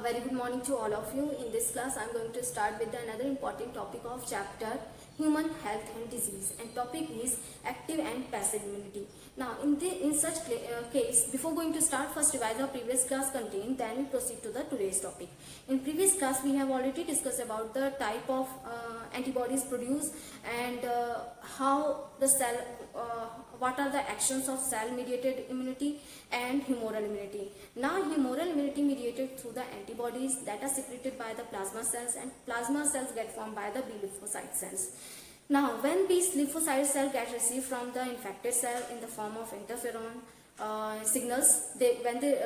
Very good morning to all of you. In this class, I am going to start with another important topic of chapter Human Health and Disease, and topic is active and passive immunity. Now, in such case, before going to start, first revise our previous class content, then we proceed to the today's topic. In previous class, we have already discussed about the type of antibodies produced and how the cell, what are the actions of cell-mediated immunity and humoral immunity. Now, humoral immunity mediated through the antibodies that are secreted by the plasma cells, and plasma cells get formed by the B lymphocyte cells. Now, when these lymphocyte cells get received from the infected cell in the form of interferon signals, when they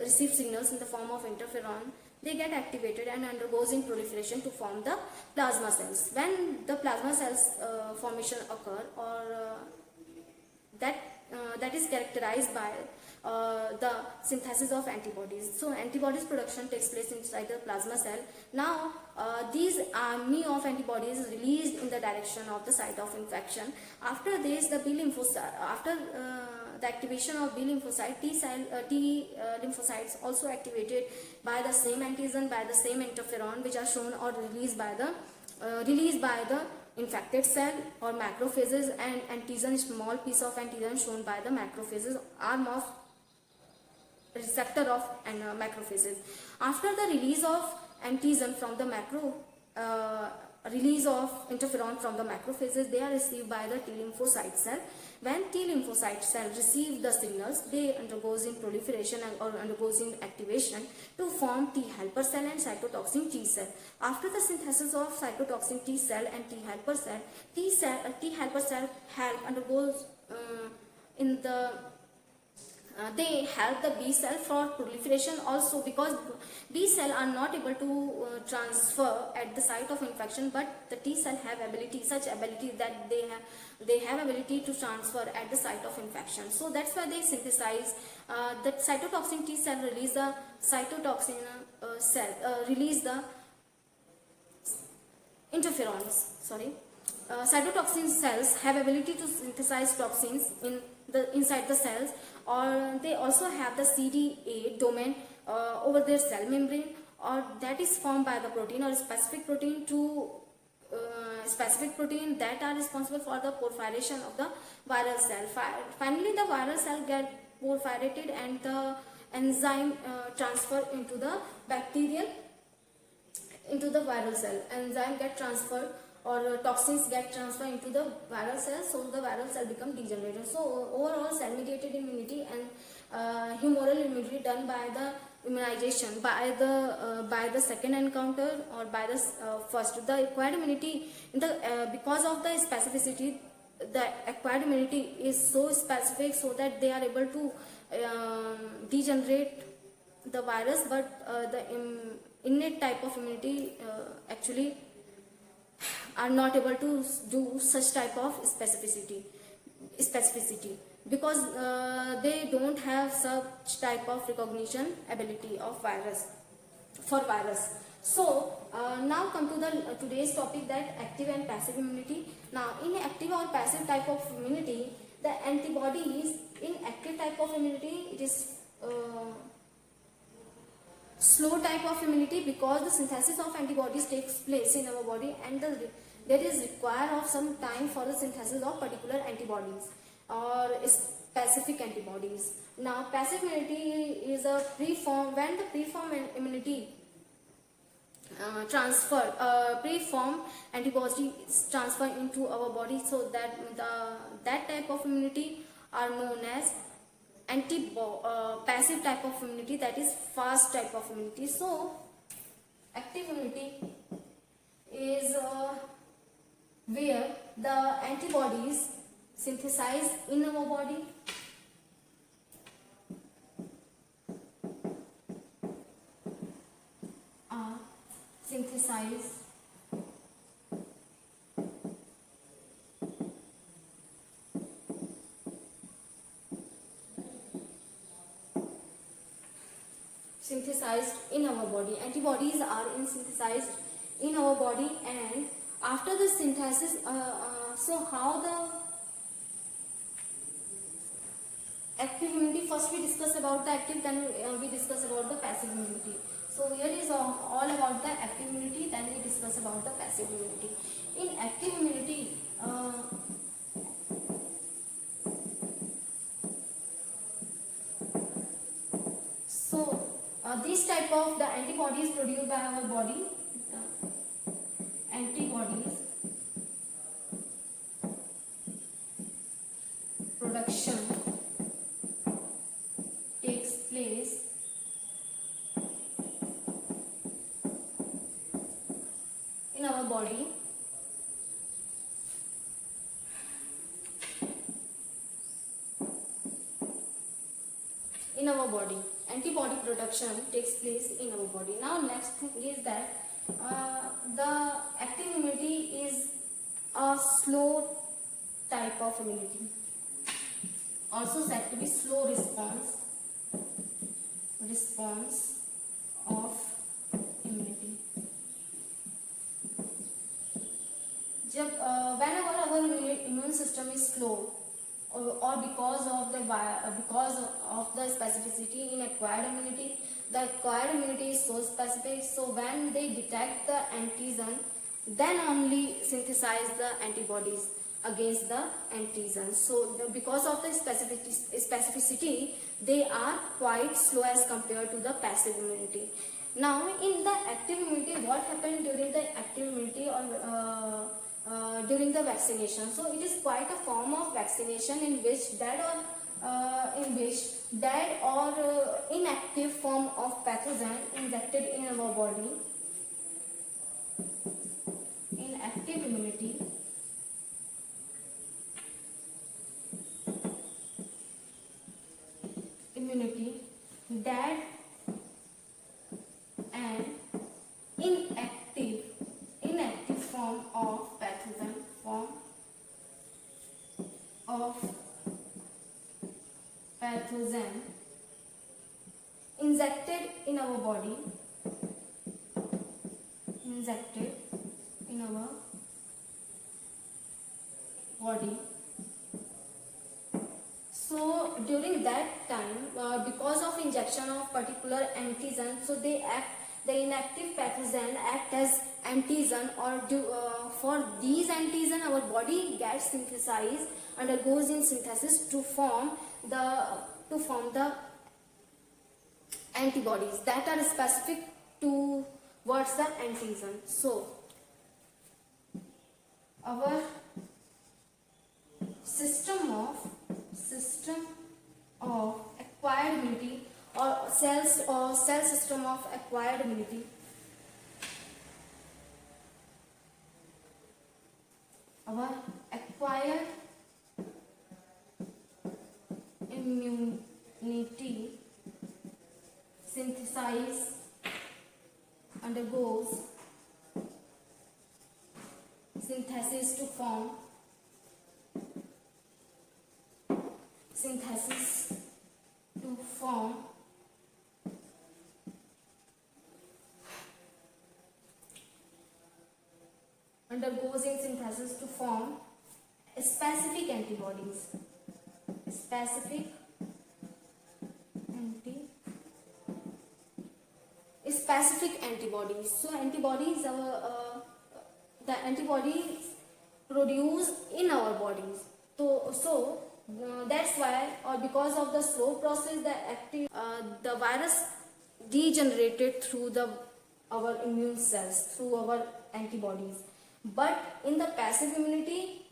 receive signals in the form of interferon, they get activated and undergoes in proliferation to form the plasma cells. When the plasma cells formation occur, or that is characterized by the synthesis of antibodies. So antibodies production takes place inside the plasma cell. Now these army of antibodies is released in the direction of the site of infection. After this, the B lymphocyte, after the activation of B lymphocyte, T lymphocytes also activated by the same antigen, by the same interferon, which are shown or released by the infected cell or macrophages, and antigen, small piece of antigen shown by the macrophages, arm of receptor of macrophages. After the release of antigen from the release of interferon from the macrophages, they are received by the T lymphocyte cell. When T lymphocyte cell receive the signals, they undergoes in proliferation or undergoes in activation to form T helper cell and cytotoxin T cell. After the synthesis of cytotoxin T cell and T helper cell, T helper cell undergoes in the they help the B cell for proliferation also, because B cell are not able to transfer at the site of infection, but the T cell have such ability that they have ability to transfer at the site of infection. So that's why they synthesize the cytotoxin T cell, release the cytotoxin release the interferons. Cytotoxin cells have ability to synthesize toxins inside the cells, or they also have the CD8 domain over their cell membrane, or that is formed by the protein or specific protein that are responsible for the proliferation of the viral cell. Finally, the viral cell get proliferated and the enzyme transfer into the viral cell. Enzyme get transferred, or toxins get transferred into the viral cell, so the viral cell become degenerated. So overall, cell-mediated immunity and humoral immunity done by the immunization, by the second encounter or by the first. The acquired immunity, because of the specificity, the acquired immunity is so specific so that they are able to degenerate the virus, but the innate type of immunity actually are not able to do such type of specificity because they don't have such type of recognition ability of virus. So now come to the today's topic, that active and passive immunity. Now, in active or passive type of immunity, the antibodies in active type of immunity, it is slow type of immunity, because the synthesis of antibodies takes place in our body, and there is require of some time for the synthesis of particular antibodies or specific antibodies. Now, passive immunity is a preform, when the preform immunity preform antibodies transfer into our body, so that that type of immunity are known as passive type of immunity, that is fast type of immunity. So active immunity is where the antibodies synthesized in our body are synthesized in our body. Antibodies are synthesized in our body, and after the synthesis, so how the active immunity, first we discuss about the active, then we discuss about the passive immunity. So here is all about the active immunity. Then we discuss about the passive immunity. In active immunity, this type of the antibodies produced by our body, the antibodies production takes place in our body antibody production takes place in our body. Now next thing is that the active immunity is a slow type of immunity, also said to be slow response of immunity. Whenever our immune system is slow, or because of the specificity in acquired immunity, the acquired immunity is so specific, so when they detect the antigen, then only synthesize the antibodies against the antigen. So because of the specificity, they are quite slow as compared to the passive immunity. Now in the active immunity, what happened during the active immunity or during the vaccination? So it is quite a form of vaccination in which dead or inactive form of pathogen injected in our body. In active immunity, dead and inactive form of pathogen injected in our body, So during that time, because of injection of particular antigen, so the inactive pathogen act as antigen, or for these antigen our body gets synthesized, undergoes in synthesis to form the antibodies that are specific towards the antigen. So our system of acquired immunity, or cell system of acquired immunity, our acquired immunity undergoes synthesis to form specific antibodies. So antibodies the antibodies produced in our bodies. So that's why, or because of the slow process, the virus degenerated through our immune cells, through our antibodies. But in the passive immunity,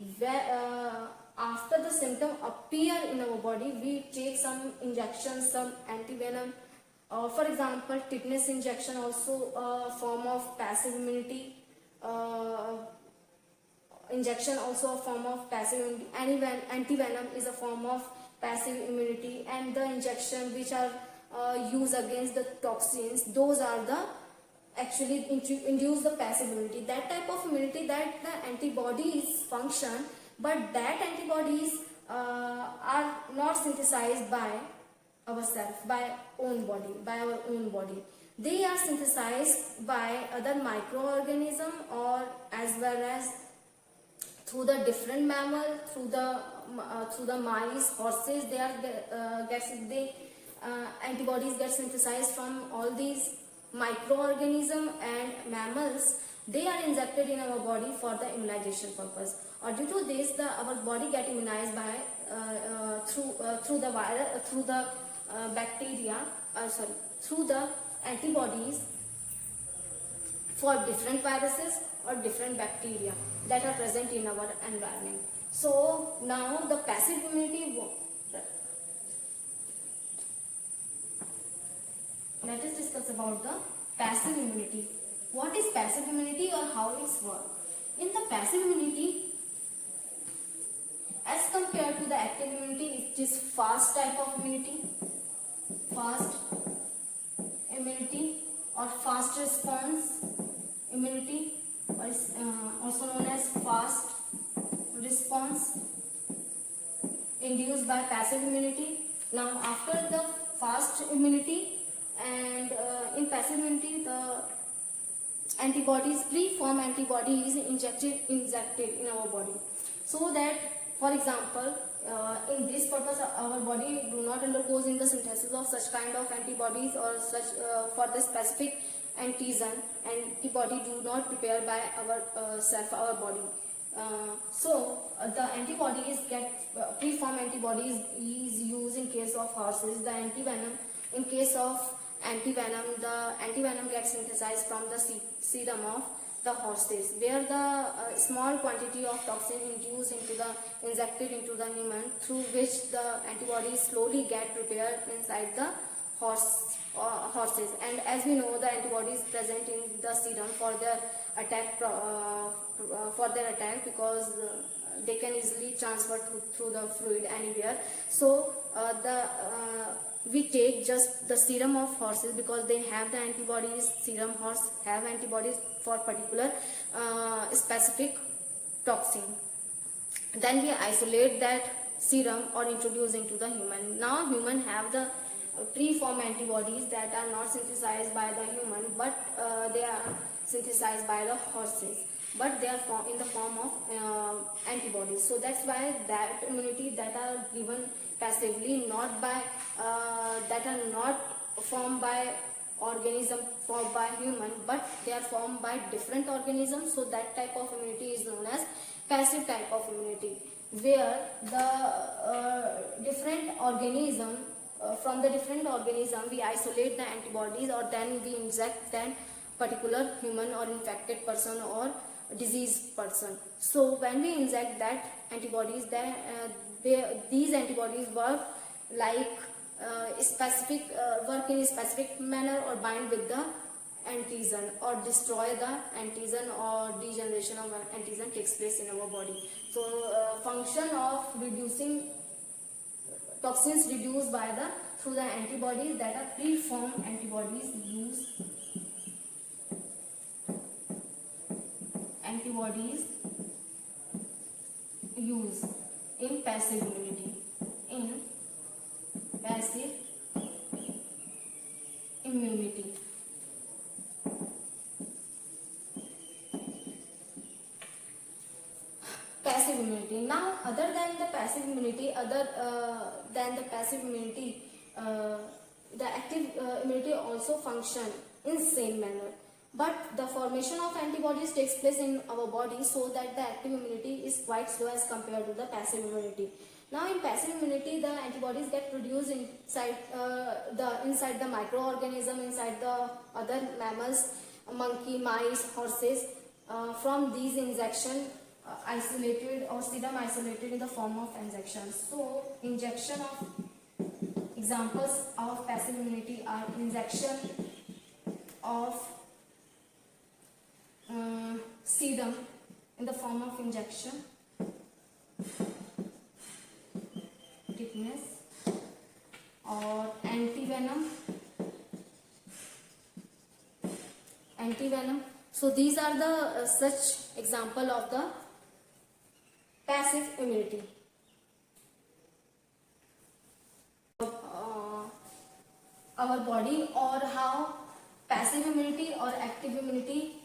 after the symptom appear in our body, we take some injections, some antivenom. For example, tetanus injection also a form of passive immunity. Injection also a form of passive immunity. Antivenom is a form of passive immunity, and the injection which are used against the toxins, those are the actually induce the passive immunity. That type of immunity that the antibodies function, but that antibodies are not synthesized by ourselves, by our own body. They are synthesized by other microorganism, or as well as through the different mammal, through the mice, horses. Antibodies get synthesized from all these microorganism and mammals, they are injected in our body for the immunization purpose. Or due to this, our body get immunized by through the virus, through the bacteria, through the antibodies for different viruses or different bacteria that are present in our environment. So now the passive immunity. Let us discuss about the passive immunity. What is passive immunity or how it works? In the passive immunity, as compared to the active immunity, it is fast type of immunity. Fast immunity or fast response immunity, or is also known as fast response induced by passive immunity. Now after the fast immunity and in passive immunity, the antibodies, preformed antibodies injected in our body, so that, for example, in this purpose our body do not undergoes in the synthesis of such kind of antibodies or such for the specific antigen. Antibody do not prepare by our body. The antibodies get preformed antibodies is used in case of horses. The antivenom, in case of antivenom, the antivenom gets synthesized from the serum of the horses, where the small quantity of toxin injected into the human, through which the antibodies slowly get prepared inside the horses. And as we know, the antibodies present in the serum for their attack, because they can easily transfer through the fluid anywhere. So we take just the serum of horses because they have the antibodies. Serum horse have antibodies for particular specific toxin. Then we isolate that serum or introduce into the human. Now human have the preformed antibodies that are not synthesized by the human, but they are synthesized by the horses, but they are in the form of antibodies. So that's why that immunity that are given passively, not by that are not formed by organism formed by human, but they are formed by different organisms. So that type of immunity is known as passive type of immunity, where the different organism from the different organism we isolate the antibodies, or then we inject that particular human or infected person or diseased person. So when we inject that antibodies, these antibodies work like work in a specific manner, or bind with the antigen, or destroy the antigen, or degeneration of antigen takes place in our body. So function of reducing toxins reduced by through the antibodies that are preformed antibodies used in passive immunity. In passive immunity. Passive immunity. Now, other than the passive immunity, the active immunity also function in same manner. But the formation of antibodies takes place in our body, so that the active immunity is quite slow as compared to the passive immunity. Now, in passive immunity, the antibodies get produced inside the microorganism, inside the other mammals, monkey, mice, horses. From these injection isolated, or serum isolated in the form of injections. So injection of examples of passive immunity are injection of serum in the form of injection, tetanus, or antivenom. So these are the such example of the passive immunity. Our body, or how passive immunity or active immunity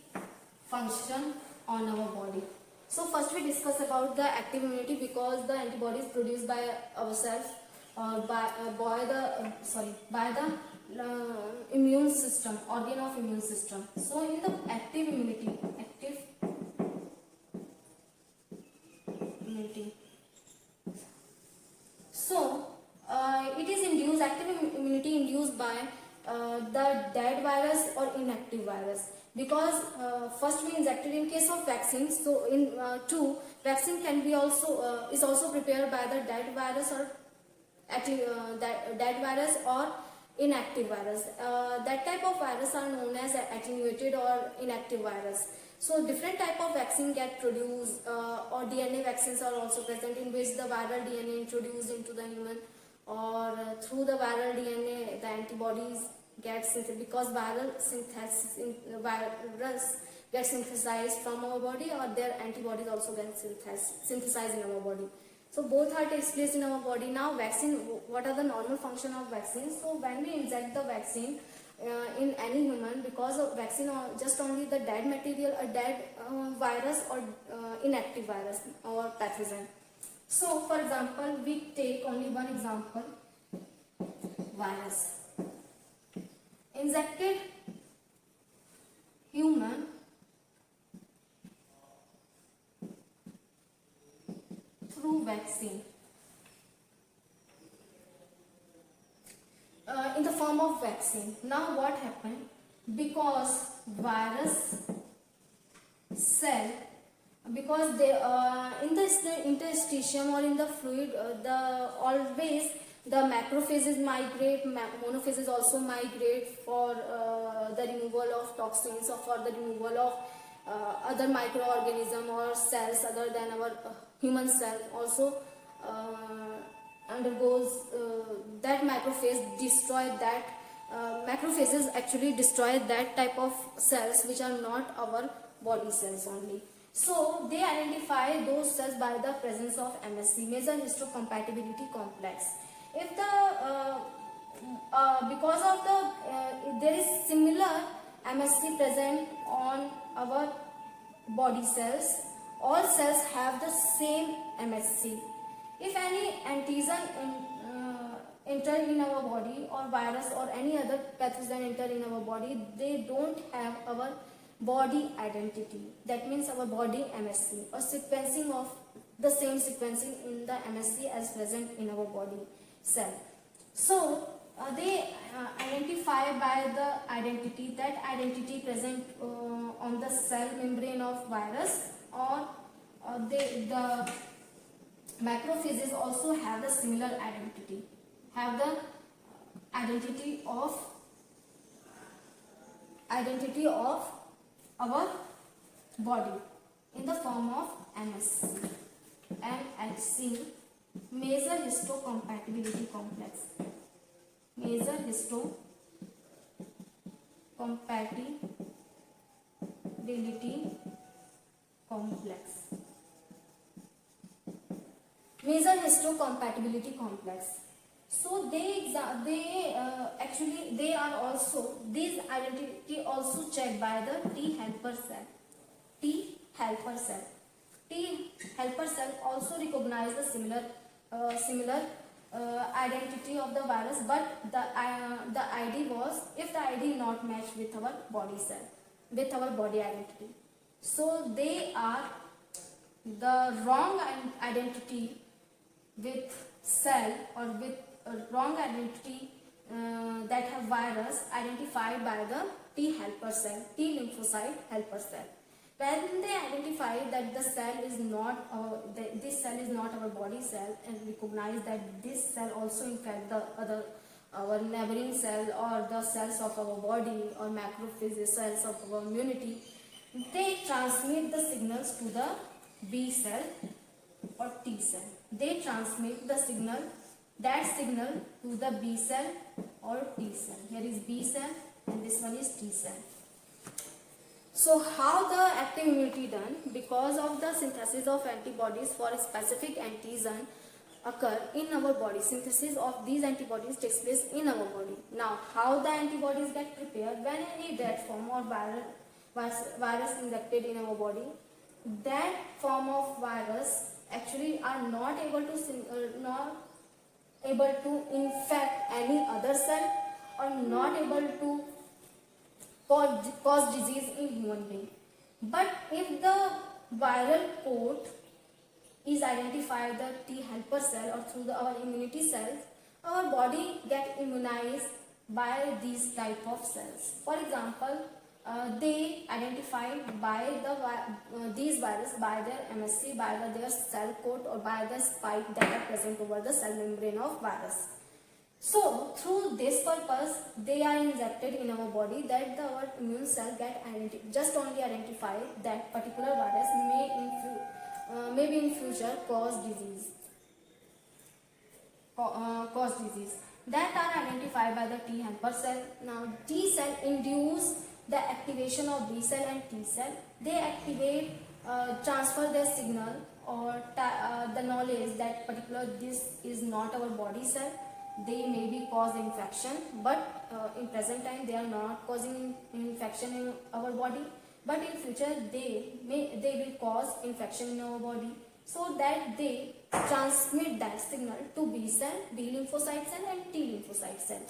function on our body. So first we discuss about the active immunity, because the antibodies produced by ourselves or by the immune system, organ of immune system. So in the active immunity, so it is induced, active immunity induced by the dead virus or inactive virus, because first we injected in case of vaccine. So in two, vaccine can be also is also prepared by the dead virus or that dead virus or inactive virus. That type of virus are known as attenuated or inactive virus. So different type of vaccine get produced, or DNA vaccines are also present, in which the viral DNA introduced into the human, or through the viral DNA the antibodies get synthesized, because virus get synthesized from our body, or their antibodies also get synthesized in our body. So both are takes place in our body. Now vaccine, what are the normal function of vaccine? So when we inject the vaccine in any human, because of vaccine or just only the dead material, a dead virus or inactive virus or pathogen. So for example, we take only one example, virus. Injected human through vaccine in the form of vaccine. Now what happened? Because virus cell, because they in the interstitium or in the fluid, the always the macrophages migrate, monophages also migrate for the removal of toxins, or for the removal of other microorganism or cells other than our human cell. Also undergoes that macrophage destroy that macrophages actually destroy that type of cells which are not our body cells only. So they identify those cells by the presence of MSC, major histocompatibility complex. If the because of the there is similar MSC present on our body cells, all cells have the same MSC. If any antigen enter in our body, or virus or any other pathogen enter in our body, they don't have our body identity. That means our body MSC, or sequencing of the same sequencing in the MSC as present in our body cell. So they identify by the identity, that identity present on the cell membrane of virus, or the macrophages also have the similar identity, have the identity of our body in the form of MHC, major histocompatibility complex, major histocompatibility complex, major histocompatibility complex. So they actually they are also, these identity also checked by the T helper cell. T helper cell also recognize the similar identity of the virus, but the ID was, if the ID not matched with our body cell, with our body identity, so they are the wrong identity with cell, or with wrong identity that have virus identified by the T helper cell, T lymphocyte helper cell. When they identify that the cell is not this cell is not our body cell, and recognize that this cell also infect the other, our neighboring cell, or the cells of our body, or macrophages, cells of our immunity, they transmit the signals to the B cell or T cell. They transmit the signal, that signal, to the B cell or T cell. Here is B cell and this one is T cell. So how the active immunity done? Because of the synthesis of antibodies for a specific antigen occur in our body. Synthesis of these antibodies takes place in our body. Now how the antibodies get prepared? When any dead form or virus injected in our body, that form of virus actually are not able to able to infect any other cell or not able to cause disease in human being. But if the viral coat is identified the T helper cell or through our immunity cells, our body get immunized by these type of cells. For example, they identified by these virus by their MSC, by their cell coat or by the spike that are present over the cell membrane of virus. So through this purpose, they are injected in our body that our immune cell get just only identify that particular virus maybe in future cause disease. Cause disease that are identified by the T helper cell. Now T cell induce the activation of B cell and T cell. They activate, transfer their signal or the knowledge that particular this is not our body cell. They may be cause infection, but in present time they are not causing infection in our body. But in future they will cause infection in our body, so that they transmit that signal to B cell, B lymphocyte cell and T lymphocyte cell.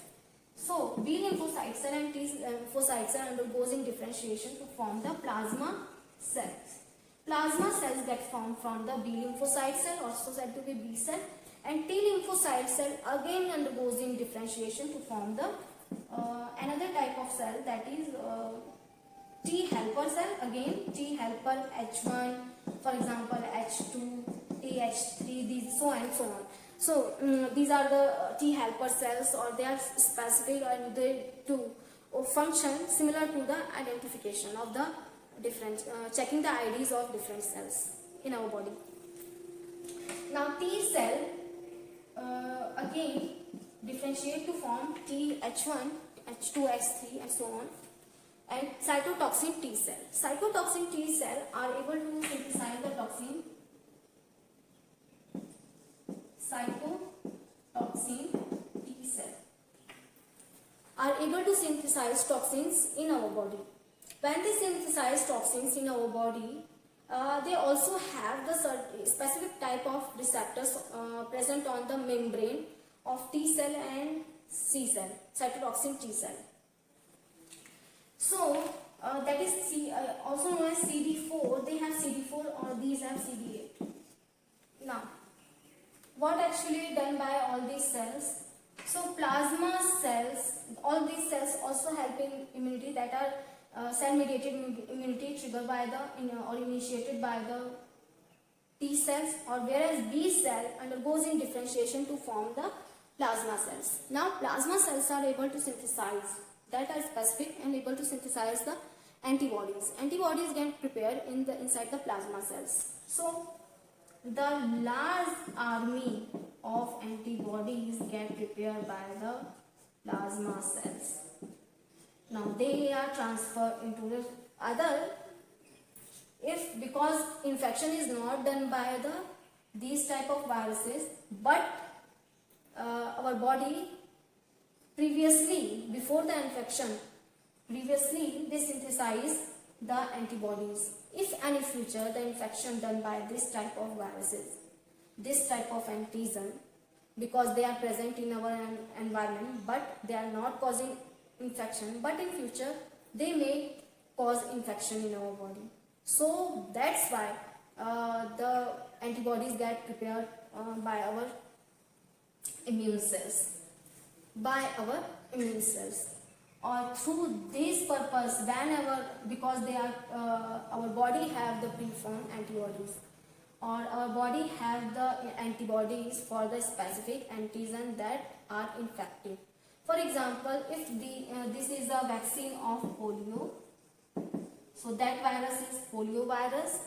So B lymphocyte cell and T lymphocyte cell undergoes in differentiation to form the plasma cells. Plasma cells get formed from the B lymphocyte cell, also said to be B cell, and T lymphocyte cell again undergoes in differentiation to form the another type of cell, that is T helper cell. Again T helper H1, for example H2, TH3, these so and so on. So these are the T helper cells, or they are specific and they do function similar to the identification of the different checking the IDs of different cells in our body. Now T cell again differentiate to form TH1, H2, H3 and so on. And cytotoxin T cell. Cytotoxin T cell are able to synthesize the toxin. Cytotoxin T cell are able to synthesize toxins in our body. When they synthesize toxins in our body, they also have the specific type of receptors present on the membrane of T cell and C cell, cytotoxin T cell. So that is also known as CD4. They have CD4 or these have CD8. Now, what actually done by all these cells? So plasma cells, all these cells also help in immunity, that are cell-mediated immunity triggered by the or initiated by the T cells, or whereas B cell undergoes in differentiation to form the plasma cells. Now plasma cells are able to synthesize, that are specific and able to synthesize the antibodies. Antibodies get prepared inside the plasma cells. So the large army of antibodies get prepared by the plasma cells. Now they are transferred into the other, because infection is not done by these type of viruses, but our body previously, before the infection, they synthesize the antibodies. If any future the infection done by this type of viruses, this type of antigen, because they are present in our environment but they are not causing infection, but in future they may cause infection in our body. So that's why the antibodies get prepared by our immune cells. Or through this purpose, whenever, because they are our body have the preformed antibodies, or our body have the antibodies for the specific antigen that are infective. For example, if this is a vaccine of polio, so that virus is polio virus,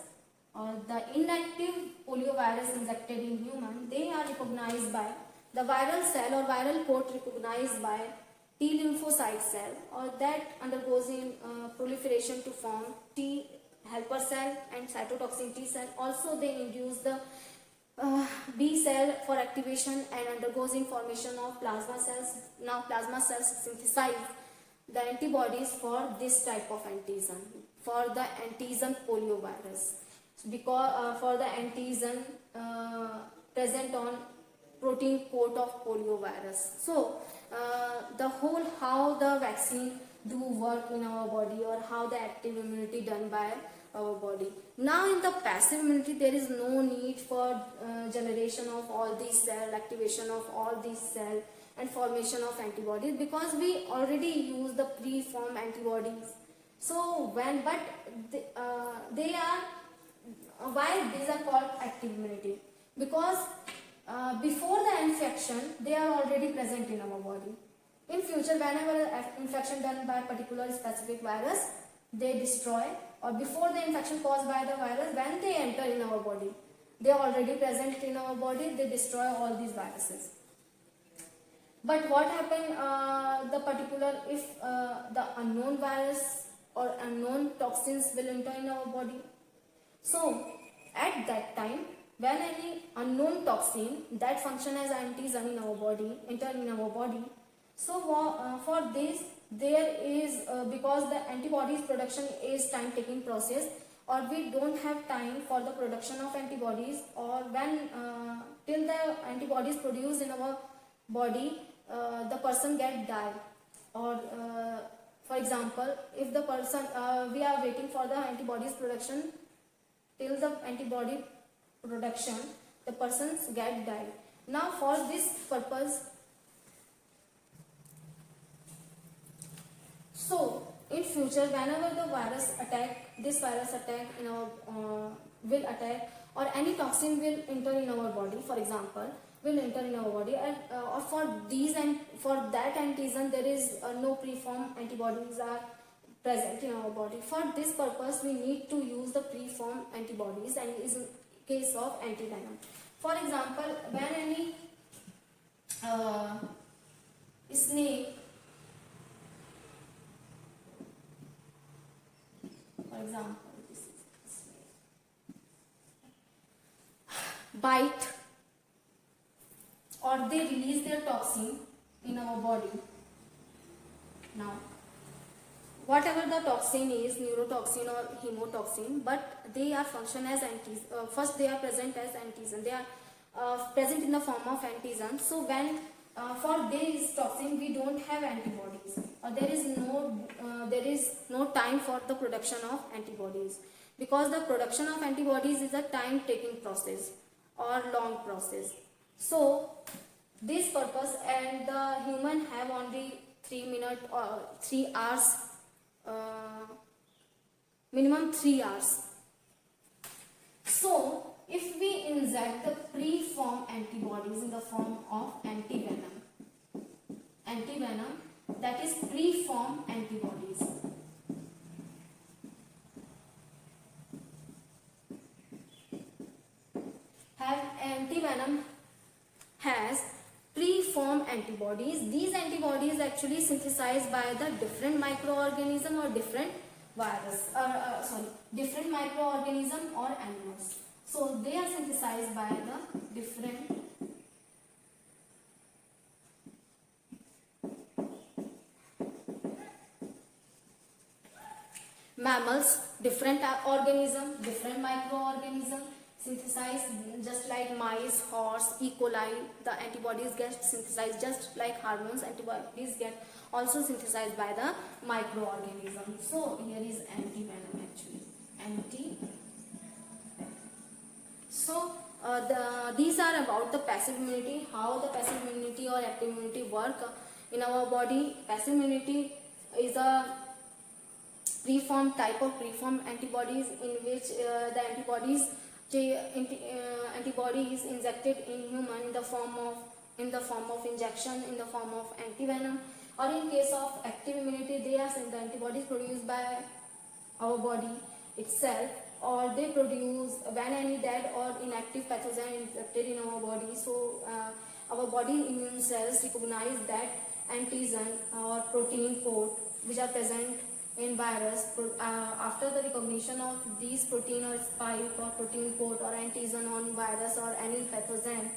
or the inactive polio virus injected in human, they are recognized by the viral cell or viral coat recognized by T lymphocyte cell, or that undergoes in proliferation to form T helper cell and cytotoxin T cell. Also they induce the B cell for activation and undergoes in formation of plasma cells. Now plasma cells synthesize the antibodies for this type of antigen, for the antigen poliovirus, because for the antigen present on protein coat of poliovirus. So the whole how the vaccine do work in our body, or how the active immunity done by our body. Now in the passive immunity there is no need for generation of all these cell, activation of all these cell and formation of antibodies, because we already use the pre-formed antibodies. So when they are why these are called active immunity, because before the infection they are already present in our body. In future, whenever infection done by a particular specific virus, they destroy, or before the infection caused by the virus, when they enter in our body, they are already present in our body, they destroy all these viruses. But what happened, the particular, if the unknown virus or unknown toxins will enter in our body, so at that time, when any unknown toxin that function as antigen in our body enter in our body, so for this there is because the antibodies production is time taking process, or we don't have time for the production of antibodies, or when till the antibodies produced in our body, the person get die, or for example, if the person we are waiting for the antibodies production, till the antibody production the persons get died. Now for this purpose, so in future whenever the virus attack, this virus attack in our will attack, or any toxin will enter in our body, for example will enter in our body, and or for these and for that antigen there is no preformed antibodies are present in our body. For this purpose we need to use the preformed antibodies, and is in case of antivenom. For example, when any snake, for example this is snake, bite or they release their toxin in our body. Now whatever the toxin is, neurotoxin or hemotoxin, but they are function as antigen. First they are present as antigen, they are present in the form of antigen. So when for this toxin we don't have antibodies, or there is no time for the production of antibodies, because the production of antibodies is a time taking process or long process. So this purpose, and the human have only 3 minutes or 3 hours, minimum 3 hours. So if we inject the preformed antibodies in the form of antivenom that is preformed antibodies, antivenom has preformed antibodies. These antibodies actually synthesized by the different microorganism or different different microorganism or animals. So they are synthesized by the different mammals, different organism, different microorganism synthesized, just like mice, horse, E. coli. The antibodies get synthesized just like hormones. Antibodies get also synthesized by the microorganism. So here is antivenom actually. So these are about the passive immunity, how the passive immunity or active immunity work in our body. Passive immunity is a preformed type of preformed antibodies in which the antibody is injected in human in the form of injection, in the form of antivenom, or in case of active immunity they are the antibodies produced by our body itself, or they produce when any dead or inactive pathogen injected in our body. So our body immune cells recognize that antigen or protein coat which are present in virus. After the recognition of these protein or spike or protein coat or antigen on virus or any pathogen,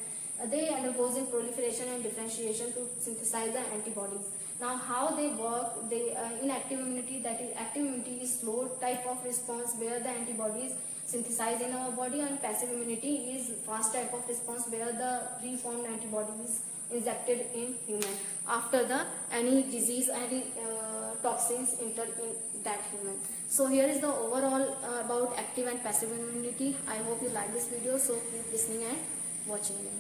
They undergoes in proliferation and differentiation to synthesize the antibodies. Now, how they work? They in active immunity, that is, active immunity is slow type of response where the antibodies synthesize in our body, and passive immunity is fast type of response where the reformed antibodies injected in human after the any disease, any toxins enter in that human. So here is the overall about active and passive immunity. I hope you like this video, so keep listening and watching me.